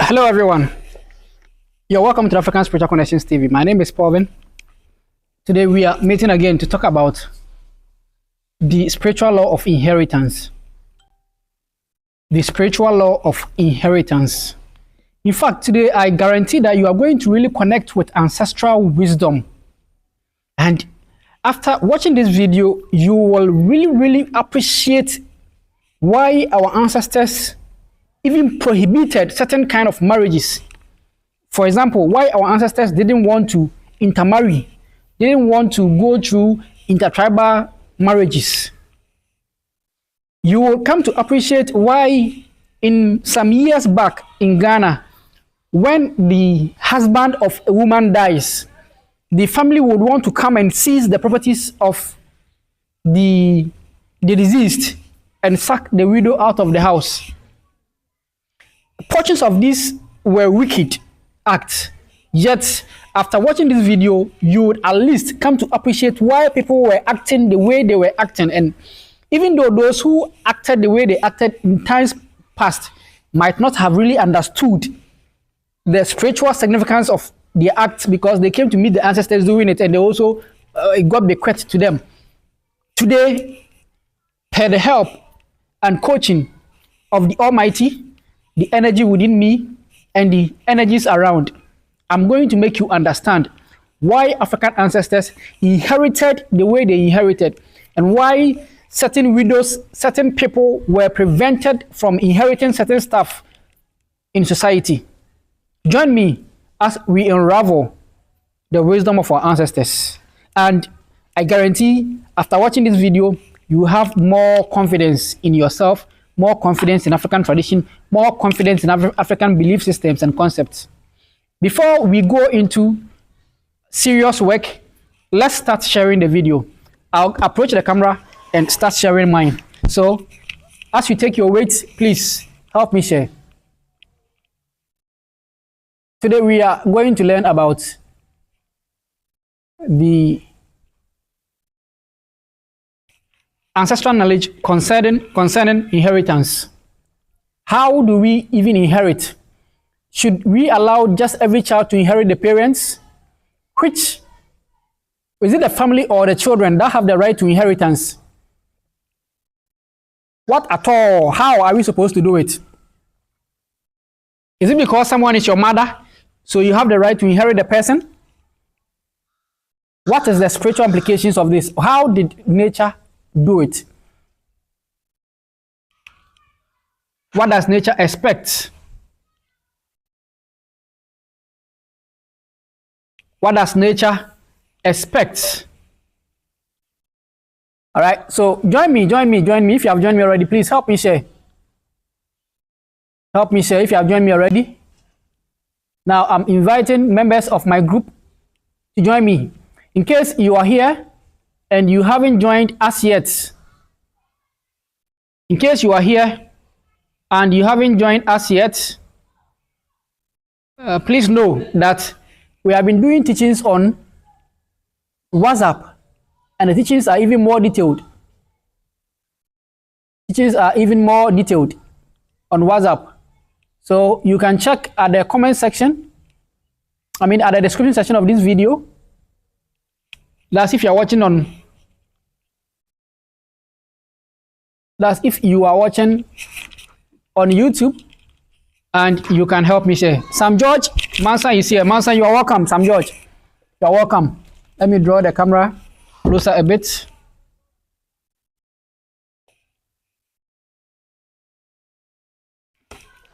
Hello everyone, you're welcome to African Spiritual Connections TV. My name is Paulvin. Today we are meeting again to talk about the spiritual law of inheritance. The spiritual law of inheritance. In fact, today I guarantee that you are going to really connect with ancestral wisdom. And after watching this video, you will really appreciate why our ancestors even prohibited certain kind of marriages. For example, why our ancestors didn't want to intermarry, didn't want to go through intertribal marriages. You will come to appreciate why in some years back in Ghana, when the husband of a woman dies, the family would want to come and seize the properties of the deceased and sack the widow out of the house. Portions of this were wicked acts, yet after watching this video, you would at least come to appreciate why people were acting the way they were acting. And even though those who acted the way they acted in times past might not have really understood the spiritual significance of the act, because they came to meet the ancestors doing it and they also got bequeathed to them. Today, per the help and coaching of the Almighty, the energy within me and the energies around, I'm going to make you understand why African ancestors inherited the way they inherited, and why certain widows, certain people were prevented from inheriting certain stuff in society. Join me as we unravel the wisdom of our ancestors. And I guarantee after watching this video, you have more confidence in yourself, more confidence in African tradition, more confidence in African belief systems and concepts. Before we go into serious work, let's start sharing the video. I'll approach the camera and start sharing mine. So as you take your weight, please help me share. Today we are going to learn about the ancestral knowledge concerning inheritance. How do we even inherit? Should we allow just every child to inherit the parents? Which is it, the family or the children that have the right to inheritance? What at all? How are we supposed to do it? Is it because someone is your mother, so you have the right to inherit the person? What is the spiritual implications of this? How did nature do it? What does nature expect? What does nature expect? All right, so join me. If you have joined me already, please help me share. Help me share if you have joined me already. Now I'm inviting members of my group to join me. In case you are here and you haven't joined us yet, in case you are here and you haven't joined us yet, please know that we have been doing teachings on WhatsApp, and the teachings are even more detailed. Teachings are even more detailed on WhatsApp. So you can check at the comment section, at the description section of this video. That's if you are watching on, that's if you are watching on YouTube, and you can help me share. Sam George, Mansa is here. Mansa, you are welcome. Sam George, you are welcome. Let me draw the camera closer a bit.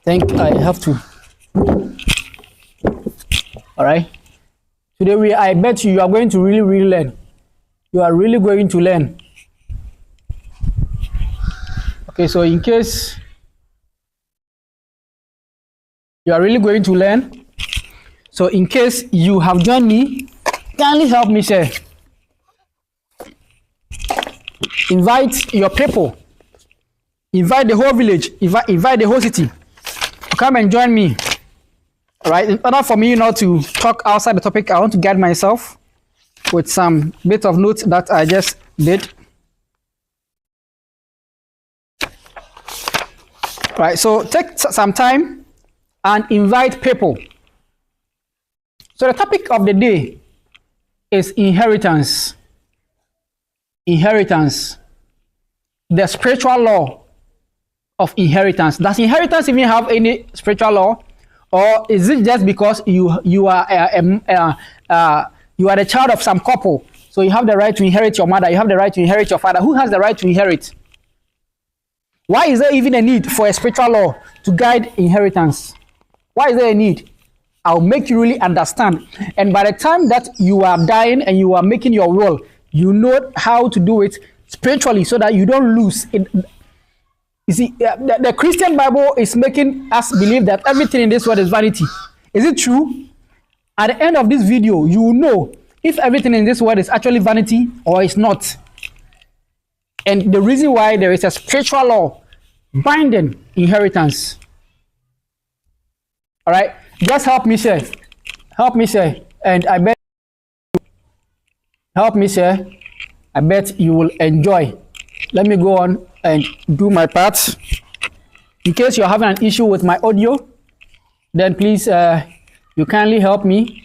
I have to. All right. Today I bet you are going to really learn. You are really going to learn. Okay, so in case you are really going to learn, so in case you have joined me, kindly help me share. Invite your people. Invite the whole village. Invite the whole city. Come and join me. All right, in order for me not to talk outside the topic, I want to guide myself with some bit of notes that I just did. Right, so take some time and invite people. So the topic of the day is inheritance. Inheritance. The spiritual law of inheritance. Does inheritance even have any spiritual law, or is it just because you are the child of some couple, so you have the right to inherit your mother, you have the right to inherit your father? Who has the right to inherit? Why is there even a need for a spiritual law to guide inheritance? Why is there a need? I'll make you really understand. And by the time that you are dying and you are making your will, you know how to do it spiritually so that you don't lose it. You see, the Christian Bible is making us believe that everything in this world is vanity. Is it true? At the end of this video, you will know if everything in this world is actually vanity or it's not. And the reason why there is a spiritual law binding inheritance. All right, just help me share. Help me share. And I bet, help me share. I bet you will enjoy. Let me go on and do my part. In case you're having an issue with my audio, then please, you kindly help me.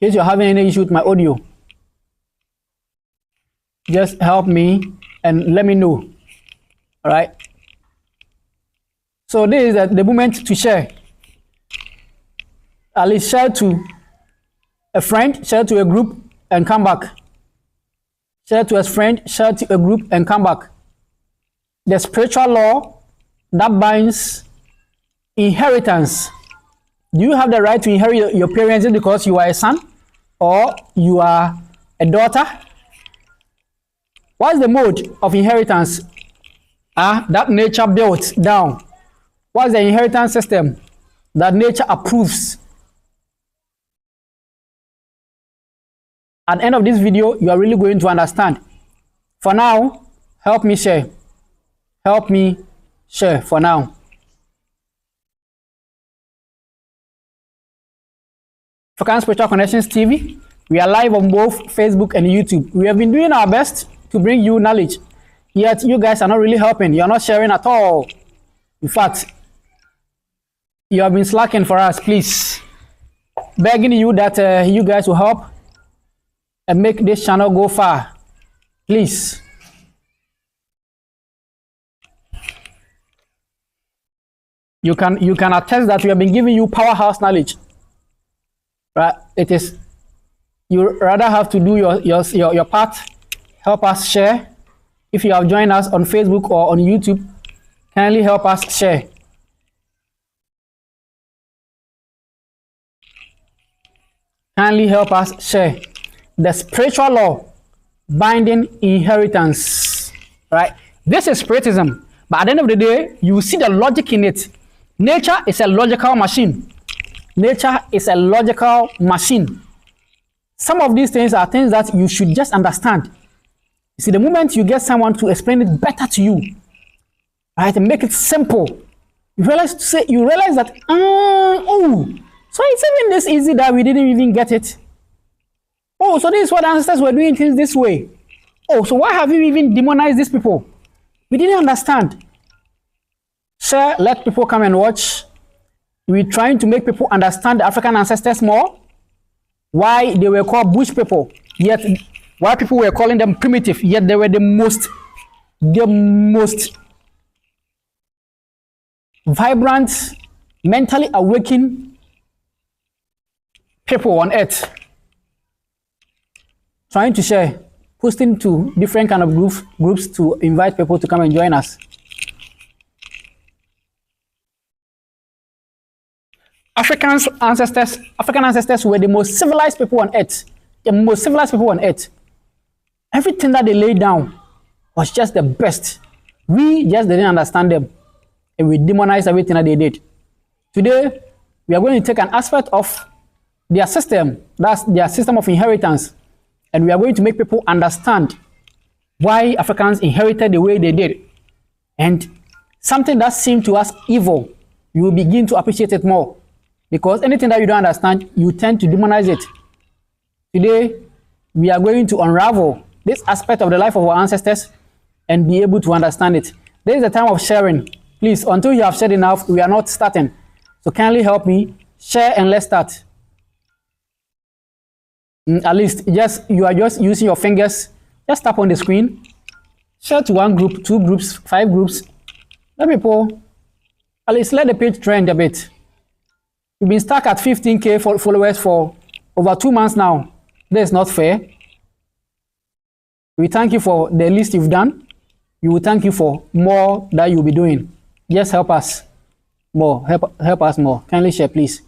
In case you're having any issue with my audio, just help me and let me know. All right. So this is the moment to share. At least share to a friend, share to a group, and come back. Share to a friend, share to a group, and come back. The spiritual law that binds inheritance. Do you have the right to inherit your parents because you are a son or you are a daughter? What's the mode of inheritance that nature built down? What's the inheritance system that nature approves? At the end of this video, you are really going to understand. For now, help me share. Help me share for now. African Spiritual Connections TV. We are live on both Facebook and YouTube. We have been doing our best to bring you knowledge, yet you guys are not really helping. You are not sharing at all. In fact, you have been slacking for us. Please, begging you that you guys will help and make this channel go far. Please. You can attest that we have been giving you powerhouse knowledge. Right? It is, you rather have to do your part. Help us share. If you have joined us on Facebook or on YouTube, kindly help us share. Kindly help us share. The spiritual law binding inheritance. Right? This is spiritism. But at the end of the day, you see the logic in it. Nature is a logical machine. Nature is a logical machine. Some of these things are things that you should just understand. You see, the moment you get someone to explain it better to you, right, and make it simple, you realize that, oh, so it's even this easy that we didn't even get it. Oh, so this is what ancestors were doing things this way. Oh, so why have you even demonized these people? We didn't understand. Share, let people come and watch. We're trying to make people understand the African ancestors more. Why they were called bush people, yet why people were calling them primitive, yet they were the most vibrant, mentally awakened people on earth. Trying to share, posting to different kind of groups to invite people to come and join us. African ancestors were the most civilized people on earth. The most civilized people on earth. Everything that they laid down was just the best. We just didn't understand them, and we demonized everything that they did. Today, we are going to take an aspect of their system, that's their system of inheritance, and we are going to make people understand why Africans inherited the way they did. And something that seemed to us evil, you will begin to appreciate it more. Because anything that you don't understand, you tend to demonize it. Today, we are going to unravel this aspect of the life of our ancestors and be able to understand it. This is the time of sharing. Please, until you have shared enough, we are not starting. So kindly help me share and let's start. At least you are just using your fingers. Just tap on the screen. Share to 1 group, 2 groups, 5 groups. Let people, at least let the page trend a bit. You've been stuck at 15K followers for over 2 months now. That is not fair. We thank you for the least you've done. We will thank you for more that you'll be doing. Just help us more. Help us more. Kindly share, please.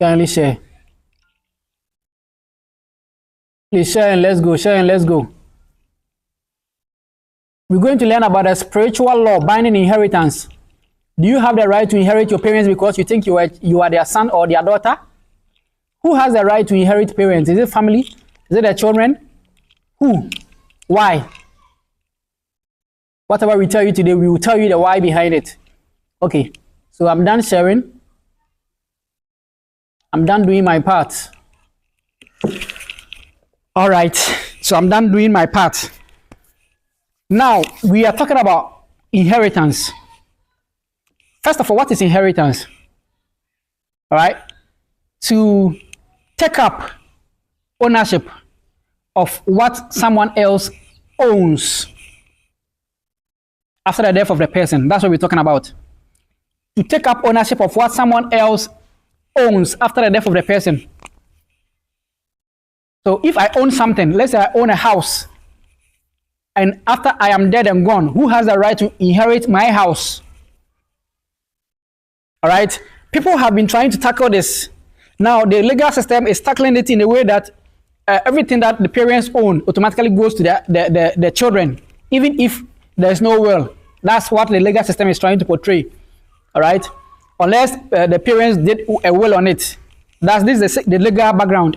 Kindly share. Please share and let's go. Share and let's go. We're going to learn about the spiritual law binding inheritance. Do you have the right to inherit your parents because you think you are their son or their daughter? Who has the right to inherit parents? Is it family? Is it the children? Who? Why? Whatever we tell you today, we will tell you the why behind it. Okay, so I'm done sharing. I'm done doing my part. All right, so I'm done doing my part. Now, we are talking about inheritance. First of all, what is inheritance? All right, to take up ownership of what someone else owns after the death of the person. That's what we're talking about. To take up ownership of what someone else owns after the death of the person. So if I own something, let's say I own a house, and after I am dead and gone, who has the right to inherit my house? All right, people have been trying to tackle this. Now the legal system is tackling it in a way that everything that the parents own automatically goes to the children, even if there's no will. That's what the legal system is trying to portray. All right, unless the parents did a will on it. This is the legal background.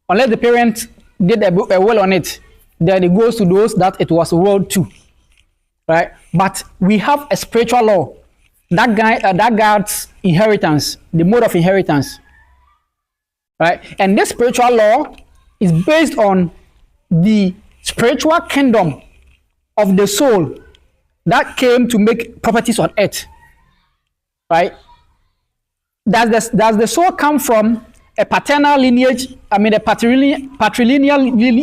Unless the parents did a will on it, then it goes to those that it was willed to. Right, but we have a spiritual law that guards inheritance, the mode of inheritance. Right, and this spiritual law is based on the spiritual kingdom of the soul that came to make properties on earth. Right, does the soul come from a paternal lineage, a patrilineal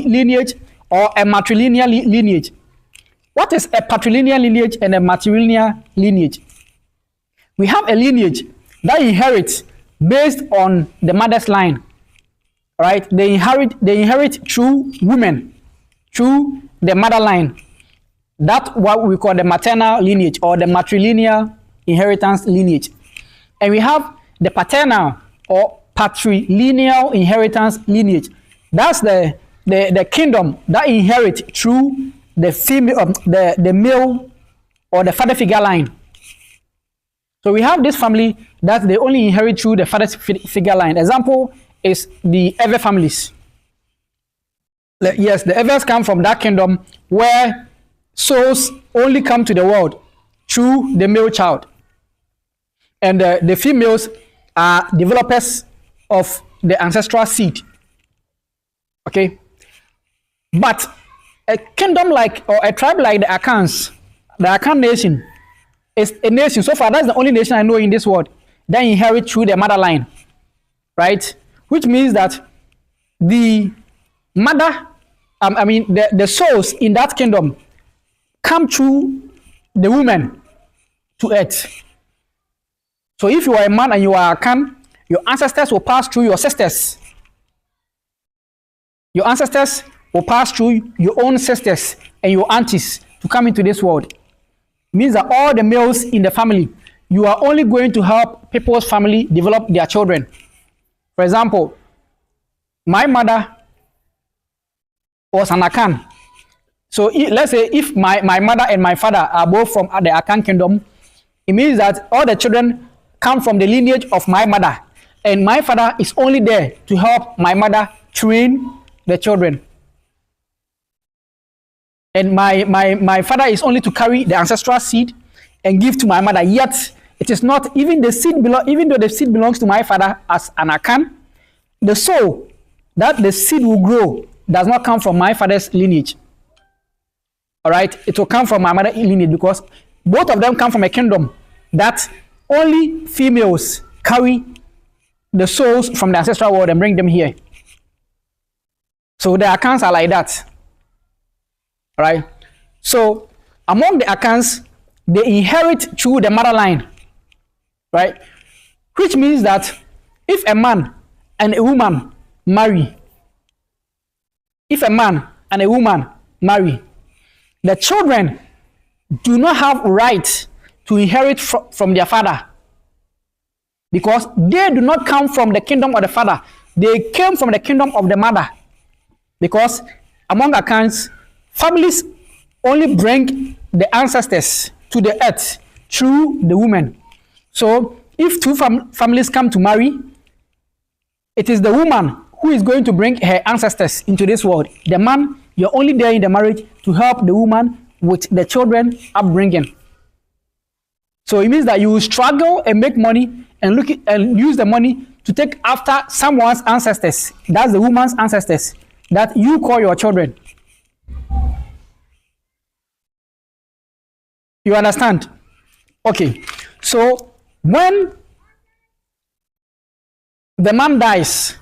lineage, or a matrilineal lineage? What is a patrilineal lineage and a matrilineal lineage? We have a lineage that inherits based on the mother's line. Right? They inherit through women, through the mother line. That's what we call the maternal lineage or the matrilineal inheritance lineage. And we have the paternal or patrilineal inheritance lineage. That's the kingdom that inherits through the female, the male or the father figure line. So we have this family that they only inherit through the father figure line. Example is the Ever families. Yes, the Evers come from that kingdom where souls only come to the world through the male child. And the females are developers of the ancestral seed. Okay? But a kingdom or a tribe like the Akans, the Akan nation, is a nation. So far, that's the only nation I know in this world that inherit through the mother line. Right? Which means that the mother, the souls in that kingdom come through the woman to earth. So if you are a man and you are a Akan, your ancestors will pass through your sisters. Your ancestors will pass through your own sisters and your aunties to come into this world. It means that all the males in the family, you are only going to help people's family develop their children. For example, my mother was an Akan. So let's say if my mother and my father are both from the Akan kingdom, it means that all the children come from the lineage of my mother. And my father is only there to help my mother train the children. And my father is only to carry the ancestral seed and give to my mother. Yet it is not even the seed even though the seed belongs to my father as an Akan, the soul that the seed will grow does not come from my father's lineage. All right, it will come from my mother lineage because both of them come from a kingdom that only females carry the souls from the ancestral world and bring them here. So the accounts are like that. All right. So among the accounts, they inherit through the mother line, right? Which means that if a man and a woman marry, the children do not have right to inherit from their father because they do not come from the kingdom of the father. They came from the kingdom of the mother. Because among accounts, families only bring the ancestors to the earth through the woman. So if two families come to marry, it is the woman who is going to bring her ancestors into this world. The man, you're only there in the marriage to help the woman with the children upbringing. So it means that you will struggle and make money and use the money to take after someone's ancestors. That's the woman's ancestors that you call your children. You understand? Okay. So when the man dies,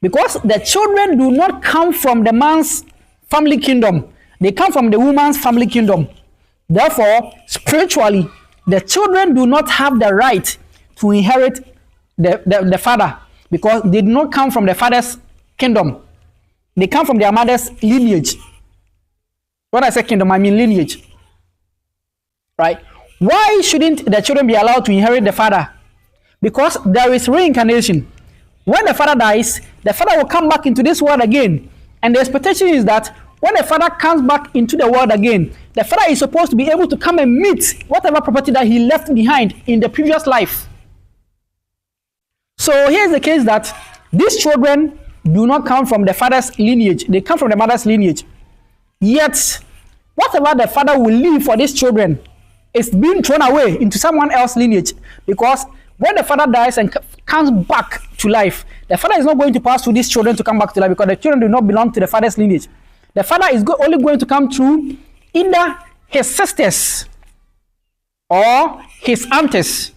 because the children do not come from the man's family kingdom, they come from the woman's family kingdom. Therefore, spiritually, the children do not have the right to inherit the father because they do not come from the father's kingdom. They come from their mother's lineage. When I say kingdom, I mean lineage. Right? Why shouldn't the children be allowed to inherit the father? Because there is reincarnation. When the father dies, the father will come back into this world again. And the expectation is that when the father comes back into the world again, the father is supposed to be able to come and meet whatever property that he left behind in the previous life. So here's the case that these children do not come from the father's lineage. They come from the mother's lineage. Yet, whatever the father will leave for these children is being thrown away into someone else's lineage. Because when the father dies and comes back to life, the father is not going to pass through these children to come back to life because the children do not belong to the father's lineage. The father is only going to come through either his sisters or his aunts.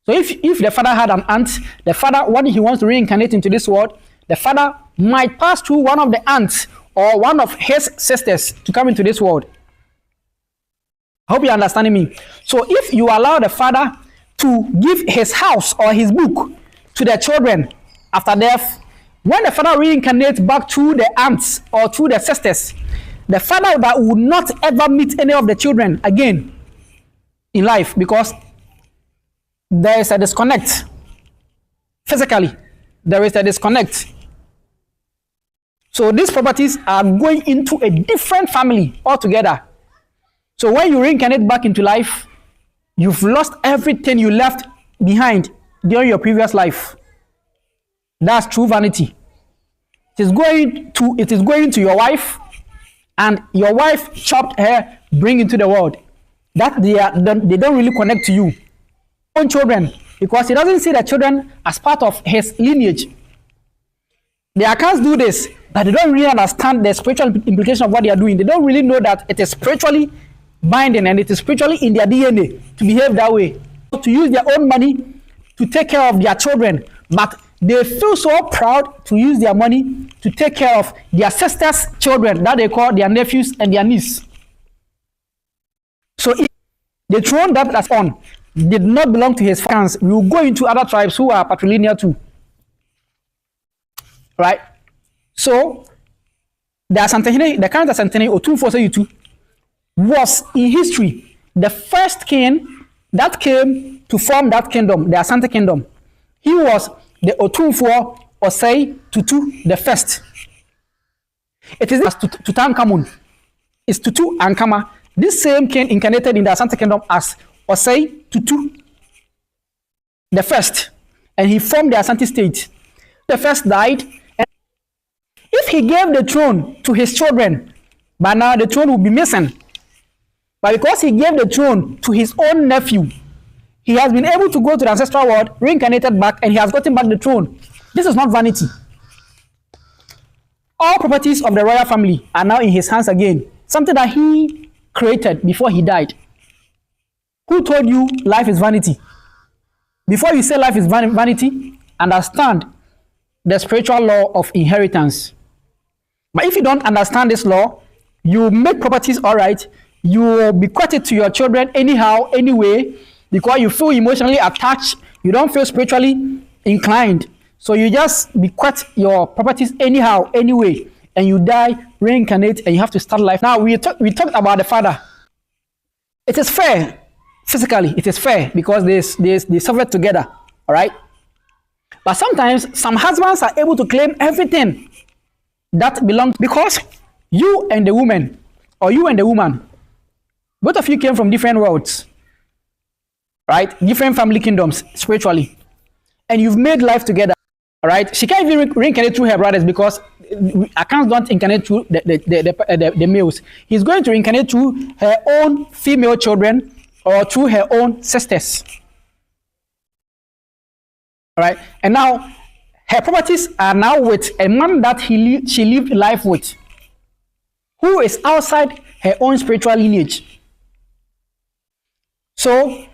So if the father had an aunt, the father, when he wants to reincarnate into this world, the father might pass through one of the aunts or one of his sisters to come into this world. I hope you're understanding me. So if you allow the father to give his house or his book to the children after death, when the father reincarnates back to the aunts or to the sisters, the father that would not ever meet any of the children again in life because there is a disconnect. Physically, there is a disconnect. So these properties are going into a different family altogether. So when you reincarnate back into life, you've lost everything you left behind during your previous life. That's true vanity. It is going to your wife, and your wife chopped her, bring into the world. That they don't really connect to you. Own children, because he doesn't see the children as part of his lineage. The accounts do this, but they don't really understand the spiritual implication of what they are doing. They don't really know that it is spiritually binding and it is spiritually in their DNA to behave that way, to use their own money to take care of their children, but they feel so proud to use their money to take care of their sisters' children that they call their nephews and their niece. So if the throne that is on did not belong to his fans, we will go into other tribes who are patrilineal too. Right? So the current Asantehene Otumfuo was in history the first king that came to form that kingdom, the Asante kingdom. He was the Otumfuo Osei Tutu the first. It is Tutankhamun. It's Tutu Ankama. This same king incarnated in the Asante kingdom as Osei Tutu the first, and he formed the Asante state. The first died, and if he gave the throne to his children, by now the throne would be missing. But because he gave the throne to his own nephew, he has been able to go to the ancestral world, reincarnated back, and he has gotten back the throne. This is not vanity. All properties of the royal family are now in his hands again. something that he created before he died. Who told you life is vanity? Before you say life is vanity, understand the spiritual law of inheritance. But if you don't understand this law, you make properties all right, you will bequeath it to your children anyhow, anyway, because you feel emotionally attached, you don't feel spiritually inclined. So you just bequeath your properties anyhow, anyway, and you die, reincarnate, and you have to start life. Now, we talked about the father. It is fair. Physically, it is fair because they suffer together, all right? But sometimes some husbands are able to claim everything that belongs, because you and the woman, or you and the woman, both of you came from different worlds, right? Different family kingdoms spiritually, and you've made life together, all right? She can't even reincarnate through her brothers because accounts don't incarnate through the males. He's going to reincarnate through her own female children or through her own sisters. All right, and now her properties are now with a man that she lived life with, who is outside her own spiritual lineage. So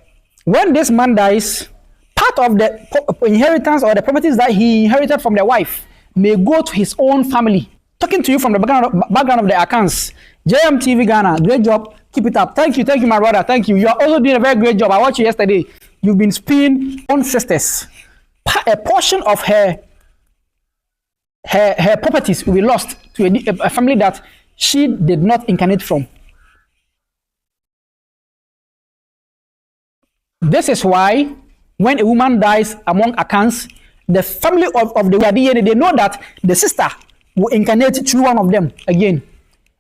when this man dies, part of the inheritance or the properties that he inherited from the wife may go to his own family. Talking to you from the background of the accounts. JMTV Ghana, great job. Keep it up. Thank you, my brother. Thank you. You are also doing a very great job. I watched you yesterday. You've been speaking on sisters. A portion of her properties will be lost to a family that she did not incarnate from. This is why when a woman dies among accounts, the family of the DNA, they know that the sister will incarnate through one of them again.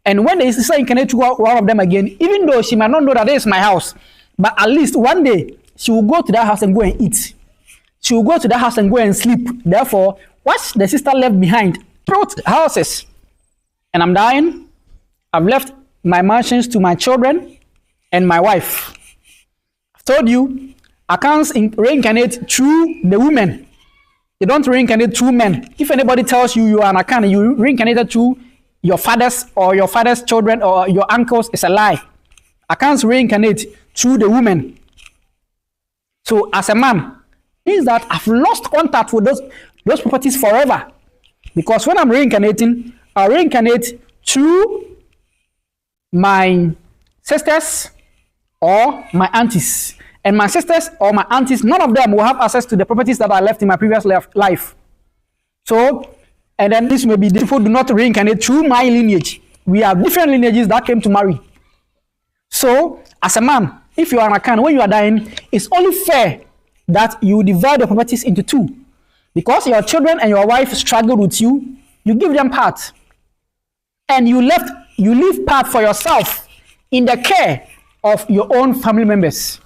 And when the sister incarnates through one of them again, even though she might not know that this is my house, but at least one day she will go to that house and go and eat. She will go to that house and go and sleep. Therefore, what the sister left behind, both houses, and I'm dying, I've left my mansions to my children and my wife. I've told you, accounts reincarnate through the women. They don't reincarnate through men. If anybody tells you you are an account, you reincarnated through your father's or your father's children or your uncles, it's a lie. Accounts reincarnate through the women. So as a man, means that I've lost contact with those properties forever. Because when I'm reincarnating, I reincarnate through my sisters or my aunties. And my sisters or my aunties, none of them will have access to the properties that I left in my previous life. So, and then this may be people do not reincarnate through my lineage. We have different lineages that came to marry. So, as a man, if you are an account, when you are dying, it's only fair that you divide the properties into two. Because your children and your wife struggled with you, you give them part. And you leave part for yourself in the care of your own family members.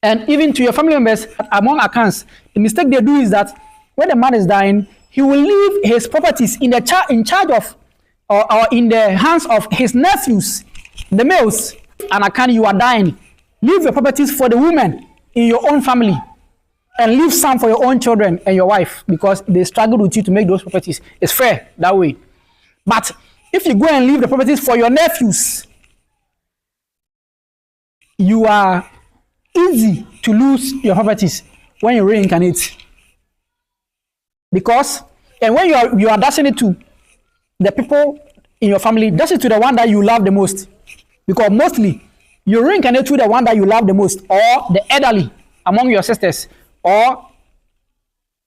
And even to your family members, among accounts, the mistake they do is that when the man is dying, he will leave his properties in charge of or in the hands of his nephews, the males. An account, you are dying, leave your properties for the women in your own family, and leave some for your own children and your wife, because they struggled with you to make those properties. It's fair that way. But if you go and leave the properties for your nephews, you are easy to lose your properties when you reincarnate. Because, and when you are dashing it to the people in your family, dash it to the one that you love the most. Because mostly, you reincarnate to the one that you love the most, or the elderly among your sisters, or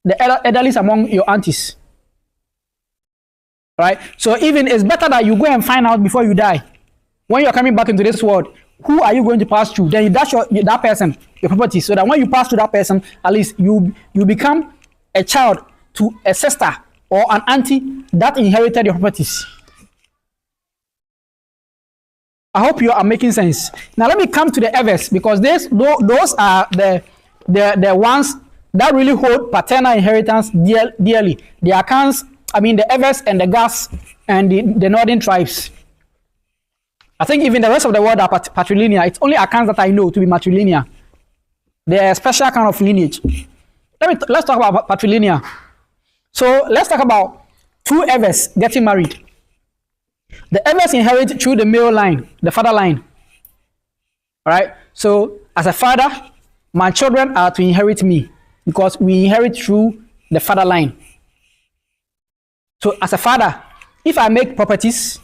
the elderly among your aunties. Right? So even it's better that you go and find out before you die. When you're coming back into this world, who are you going to pass through? Then you dash that person your property, so that when you pass to that person, at least you become a child to a sister or an auntie that inherited your properties. I hope you are making sense. Now let me come to the others, because those are the ones that really hold paternal inheritance dearly. The accounts, the Evers and the Gas and the northern tribes. I think even the rest of the world are patrilineal. It's only accounts that I know to be matrilineal. They're a special kind of lineage. Let's talk about patrilineal. So let's talk about two Evers getting married. The heirs inherit through the male line, the father line. All right. So as a father, my children are to inherit me because we inherit through the father line. So as a father, if I make properties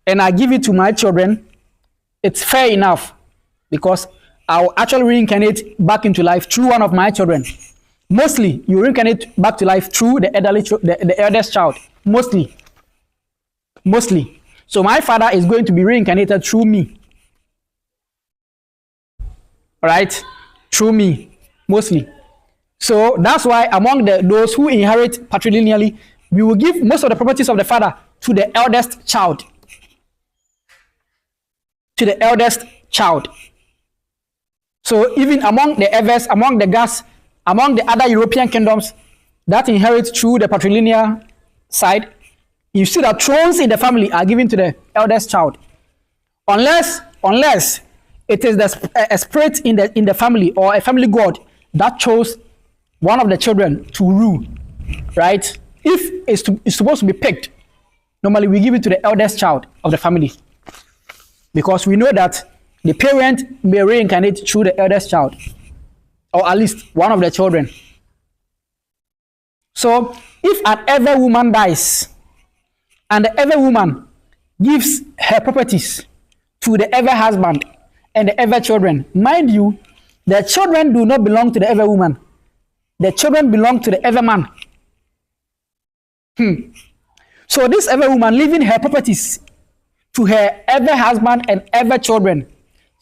and I give it to my children, it's fair enough because I'll actually reincarnate back into life through one of my children. Mostly, you reincarnate back to life through the eldest child. Mostly. So my father is going to be reincarnated through me. All right? Through me, mostly. So that's why among those who inherit patrilineally, we will give most of the properties of the father to the eldest child. To the eldest child. So even among the Evers, among the Gas, among the other European kingdoms that inherit through the patrilineal side, you see that thrones in the family are given to the eldest child, unless it is a spirit in the family or a family god that chose one of the children to rule, right? If it's supposed to be picked, normally we give it to the eldest child of the family, because we know that the parent may reincarnate through the eldest child, or at least one of the children. So if an ever woman dies and the ever woman gives her properties to the ever husband and the ever children, mind you, the children do not belong to the ever woman. The children belong to the ever man. So this ever woman leaving her properties to her ever husband and ever children,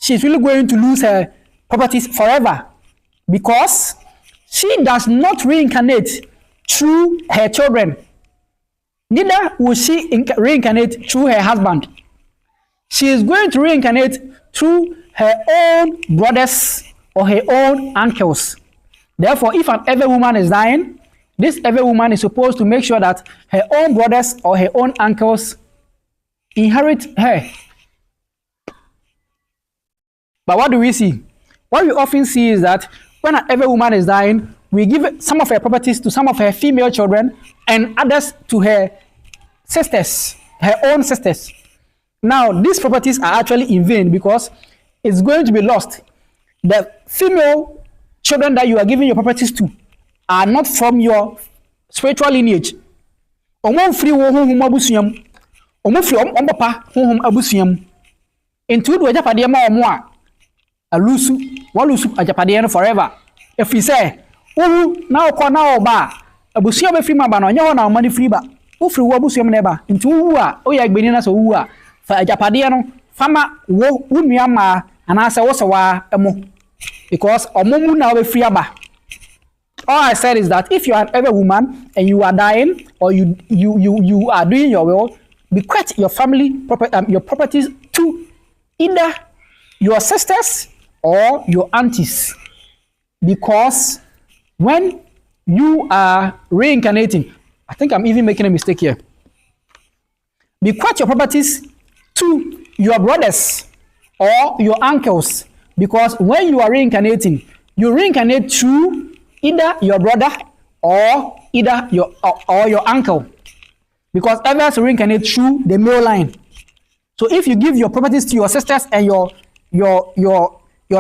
she's really going to lose her properties forever, because she does not reincarnate through her children. Neither will she reincarnate through her husband. She is going to reincarnate through her own brothers or her own uncles. Therefore, if an ever woman is dying, this ever woman is supposed to make sure that her own brothers or her own uncles inherit her. But what do we see? What we often see is that when an ever woman is dying, we give some of her properties to some of her female children and others to her sisters, her own sisters. Now, these properties are actually in vain because it's going to be lost. The female children that you are giving your properties to are not from your spiritual lineage. Omo free wo honhom abusuyam. Omo free om papa honhom abusuyam. Into do ajapade ma omo a alusu, walusu ajapade no forever. If we say, "Owu na okọ na oba, abusuyam be free ma ba no nya ho na omani free ba." Wo free wo abusuyam na ba. Into wu a, o ya gbeni na so wu a, fa ajapade no fama wo nua ma anase wo se wa emo. Because omomu na be free aba. All I said is that if you are ever woman and you are dying or you are doing your will, bequeath your family your properties to either your sisters or your aunties, because when you are reincarnating, I think I'm even making a mistake here. Bequeath your properties to your brothers or your uncles, because when you are reincarnating, you reincarnate through either your brother or either your uncle, because others reincarnate through the male line. So if you give your properties to your sisters and your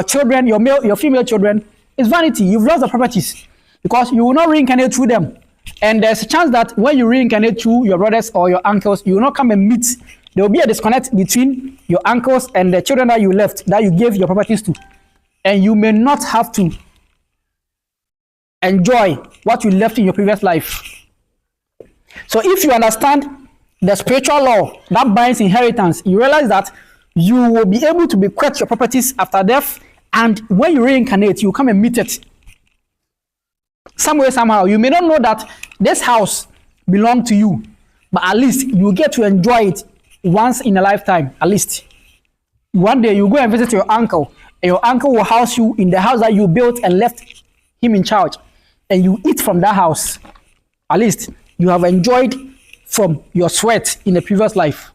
children, your female children, it's vanity. You've lost the properties because you will not reincarnate through them. And there's a chance that when you reincarnate through your brothers or your uncles, you will not come and meet. There will be a disconnect between your uncles and the children that you left, that you gave your properties to. And you may not have to enjoy what you left in your previous life. So if you understand the spiritual law that binds inheritance, you realize that you will be able to bequeath your properties after death, and when you reincarnate, you come and meet it. Some way, somehow. You may not know that this house belongs to you, but at least you get to enjoy it once in a lifetime, at least. One day you go and visit your uncle, and your uncle will house you in the house that you built and left him in charge. And you eat from that house. At least you have enjoyed from your sweat in the previous life.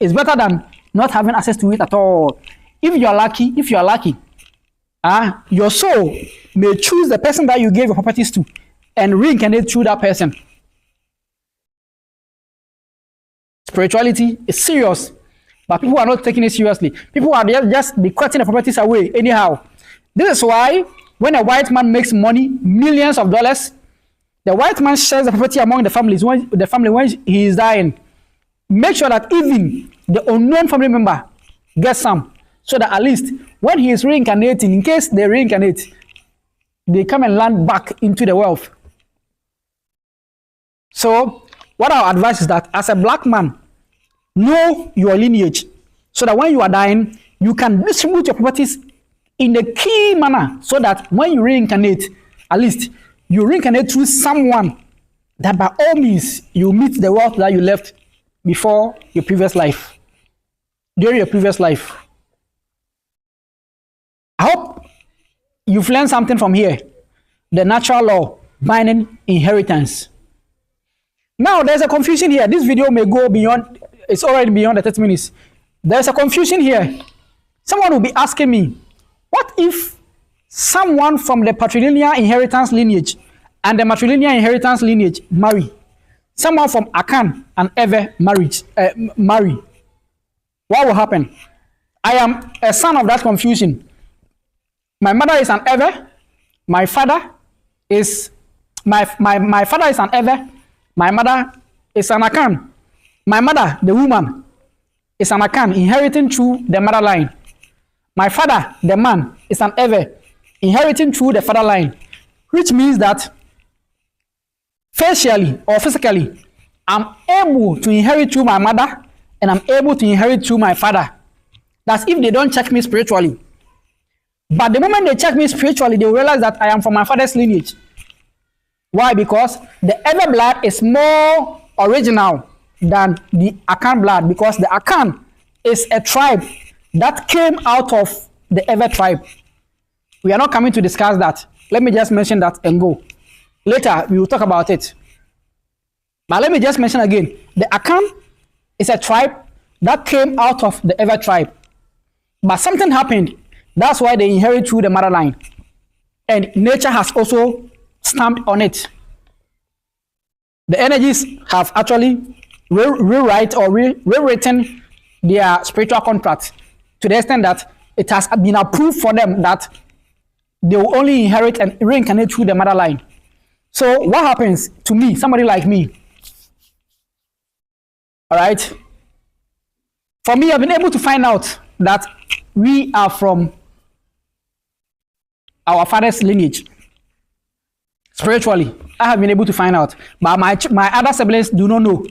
It's better than not having access to it at all. If you are lucky, your soul may choose the person that you gave your properties to and reincarnate through that person. Spirituality is serious. But people are not taking it seriously. People are just cutting the properties away anyhow. This is why when a white man makes money, millions of dollars, the white man shares the property among the family when he is dying. Make sure that even the unknown family member gets some, so that at least when he is reincarnating, in case they reincarnate, they come and land back into the wealth. So what our advice is that as a black man, know your lineage, so that when you are dying, you can distribute your properties in a key manner, so that when you reincarnate, at least you reincarnate through someone that by all means you meet the wealth that you left before your previous life, during your previous life. I hope you've learned something from here. The natural law binding inheritance. Now there's a confusion here. This video may go beyond, it's already beyond the 30 minutes. There's a confusion here. Someone will be asking me, what if someone from the patrilineal inheritance lineage and the matrilineal inheritance lineage marry? Someone from Akan and Ewe marry. What will happen? I am a son of that confusion. My mother is an Ewe. My father is my father is an Ewe. My mother is an Akan. My mother, the woman, is an Akan, inheriting through the mother line. My father, the man, is an Ewe, inheriting through the father line, which means that facially or physically, I'm able to inherit through my mother and I'm able to inherit through my father. That's if they don't check me spiritually. But the moment they check me spiritually, they will realize that I am from my father's lineage. Why? Because the Ewe blood is more original than the Akan blood, because the Akan is a tribe that came out of the Ewe tribe. We are not coming to discuss that. Let me just mention that and go. Later, we will talk about it. But let me just mention again, the Akan is a tribe that came out of the Ewe tribe. But something happened. That's why they inherit through the mother line. And nature has also stamped on it. The energies have actually rewritten their spiritual contract to the extent that it has been approved for them that they will only inherit and reincarnate through the mother line. So what happens to me, somebody like me? All right. For me, I've been able to find out that we are from our father's lineage. Spiritually, I have been able to find out, but my other siblings do not know.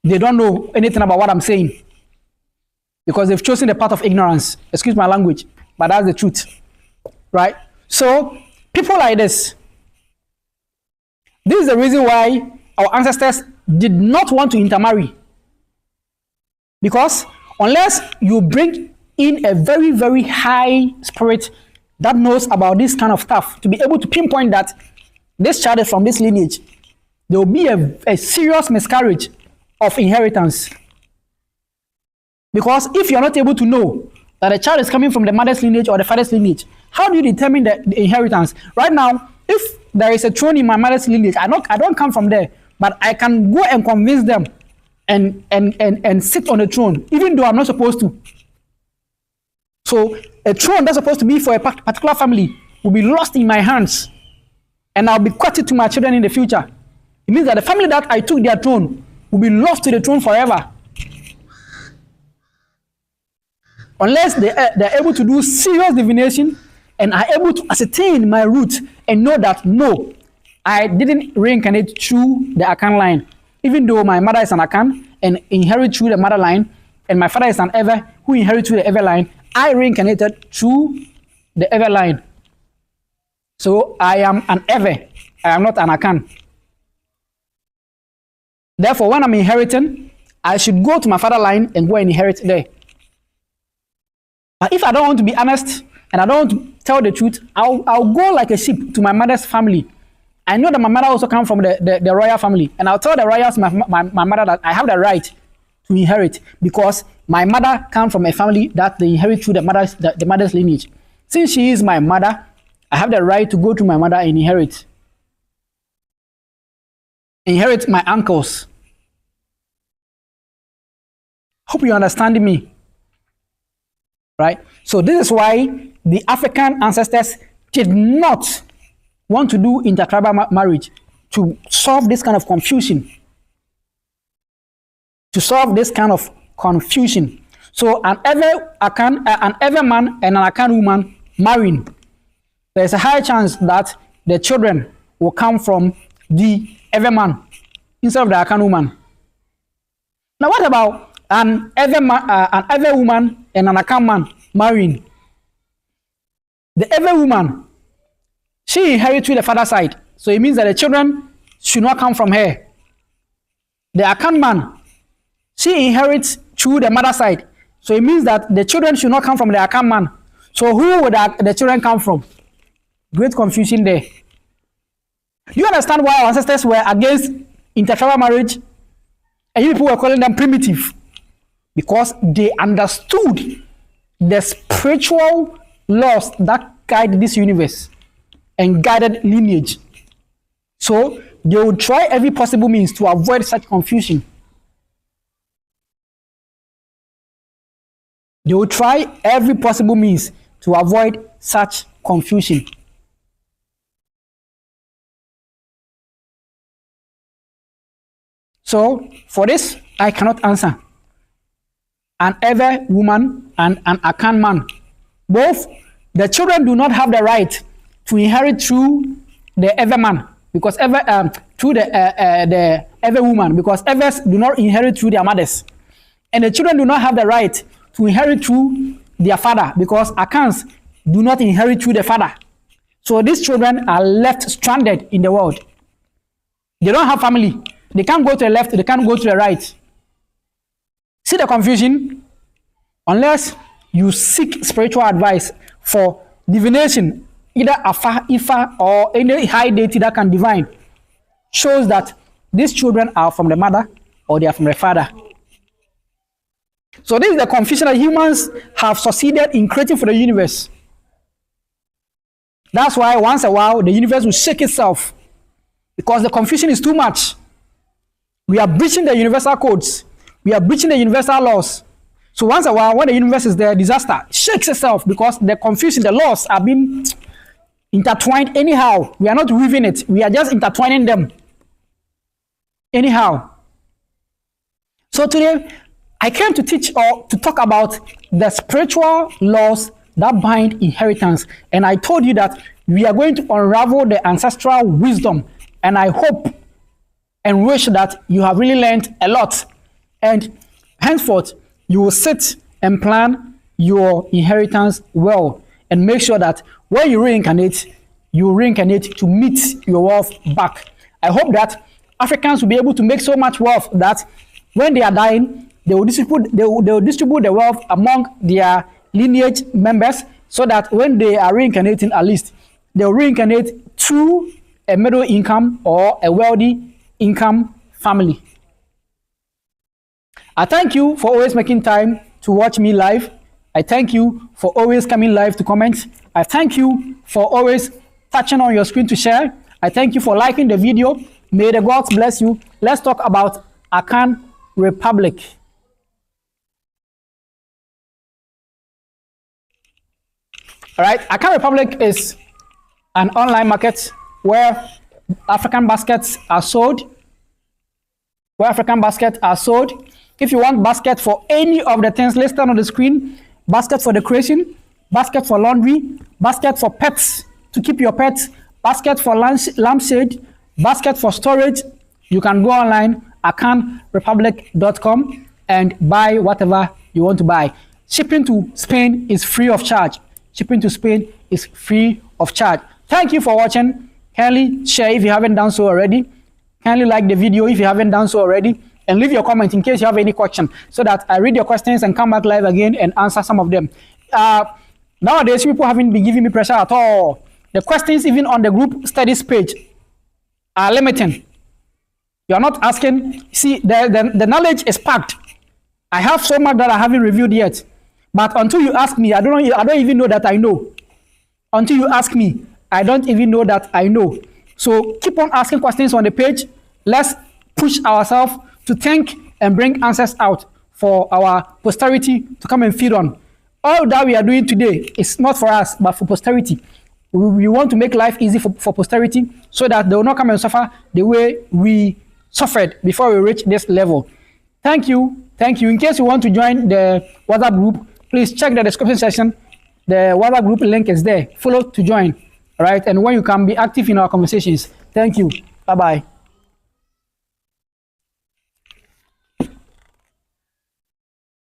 They don't know anything about what I'm saying because they've chosen the path of ignorance. Excuse my language, but that's the truth, right? So people like this is the reason why our ancestors did not want to intermarry, because unless you bring in a very, very high spirit that knows about this kind of stuff to be able to pinpoint that this child is from this lineage, there will be a serious miscarriage of inheritance. Because if you're not able to know that a child is coming from the mother's lineage or the father's lineage, how do you determine the inheritance? Right now, if there is a throne in my mother's lineage, I don't come from there, but I can go and convince them and sit on the throne, even though I'm not supposed to. So a throne that's supposed to be for a particular family will be lost in my hands, and I'll bequeath it to my children in the future. It means that the family that I took their throne will be lost to the throne forever. Unless they're able to do serious divination and are able to ascertain my root and know that, no, I didn't reincarnate through the Akan line. Even though my mother is an Akan and inherit through the mother line, and my father is an Ewe who inherit through the Ewe line, I reincarnated through the Ewe line. So I am an Ewe. I am not an Akan. Therefore, when I'm inheriting, I should go to my father line and go and inherit there. But if I don't want to be honest and I don't want to tell the truth, I'll go like a sheep to my mother's family. I know that my mother also comes from the royal family, and I'll tell the royals, my mother, that I have the right to inherit because my mother comes from a family that they inherit through the mother's lineage. Since she is my mother, I have the right to go to my mother and inherit my uncles Hope you understand me. Right? So this is why the African ancestors did not want to do intertribal marriage, to solve this kind of confusion. To solve this kind of confusion. So an Ewe man and an Akan woman marrying, there's a high chance that the children will come from the Ewe man instead of the Akan woman. Now what about an Ewe woman and an Akan man marrying? The Ewe woman, she inherits through the father's side, so it means that the children should not come from her. The Akan man, she inherits through the mother's side, so it means that the children should not come from the Akan man. So who would the children come from? Great confusion there. Do you understand why our ancestors were against intertribal marriage and you people were calling them primitive? Because they understood the spiritual laws that guide this universe and guided lineage. So they would try every possible means to avoid such confusion. They will try every possible means to avoid such confusion. So, for this, I cannot answer. An Ewe woman and an Akan man, both the children do not have the right to inherit through the Ewe man, because through the Ewe woman, because Ewes do not inherit through their mothers, and the children do not have the right to inherit through their father, because Akans do not inherit through the father. So these children are left stranded in the world. They don't have family. They can't go to the left, they can't go to the right. See the confusion? Unless you seek spiritual advice for divination, either Afa, Ifa, or any high deity that can divine, shows that these children are from the mother or they are from the father. So this is the confusion that humans have succeeded in creating for the universe. That's why once in a while the universe will shake itself, because the confusion is too much. We are breaching the universal codes. We are breaching the universal laws. So once in a while, when the universe is there, disaster shakes itself because the confusion, the laws are being intertwined anyhow. We are not weaving it. We are just intertwining them anyhow. So today, I came to teach or to talk about the spiritual laws that bind inheritance. And I told you that we are going to unravel the ancestral wisdom. And I hope and wish that you have really learned a lot. And henceforth, you will sit and plan your inheritance well. And make sure that when you reincarnate to meet your wealth back. I hope that Africans will be able to make so much wealth that when they are dying, they will distribute the wealth among their lineage members, so that when they are reincarnating, at least they will reincarnate through a middle income or a wealthy income family. I thank you for always making time to watch me live. I thank you for always coming live to comment. I thank you for always touching on your screen to share. I thank you for liking the video. May the gods bless you. Let's talk about Akan Republic. All right, Akan Republic is an online market where African baskets are sold. If you want basket for any of the things listed on the screen, basket for decoration, basket for laundry, basket for pets, to keep your pets, basket for lampshade, basket for storage, you can go online, akanrepublic.com, and buy whatever you want to buy. Shipping to Spain is free of charge. Thank you for watching. Kindly share if you haven't done so already. Kindly like the video if you haven't done so already. And leave your comment in case you have any question, so that I read your questions and come back live again and answer some of them. Nowadays, people haven't been giving me pressure at all. The questions, even on the group studies page, are limiting. You are not asking. See, the knowledge is packed. I have so much that I haven't reviewed yet. But until you ask me, I don't even know that I know. Until you ask me, I don't even know that I know. So keep on asking questions on the page. Let's push ourselves to think and bring answers out for our posterity to come and feed on. All that we are doing today is not for us, but for posterity. We want to make life easy for posterity so that they will not come and suffer the way we suffered before we reach this level. Thank you. Thank you. In case you want to join the WhatsApp group, please check the description section. The WhatsApp group link is there. Follow to join. All right. And when you can be active in our conversations. Thank you. Bye-bye.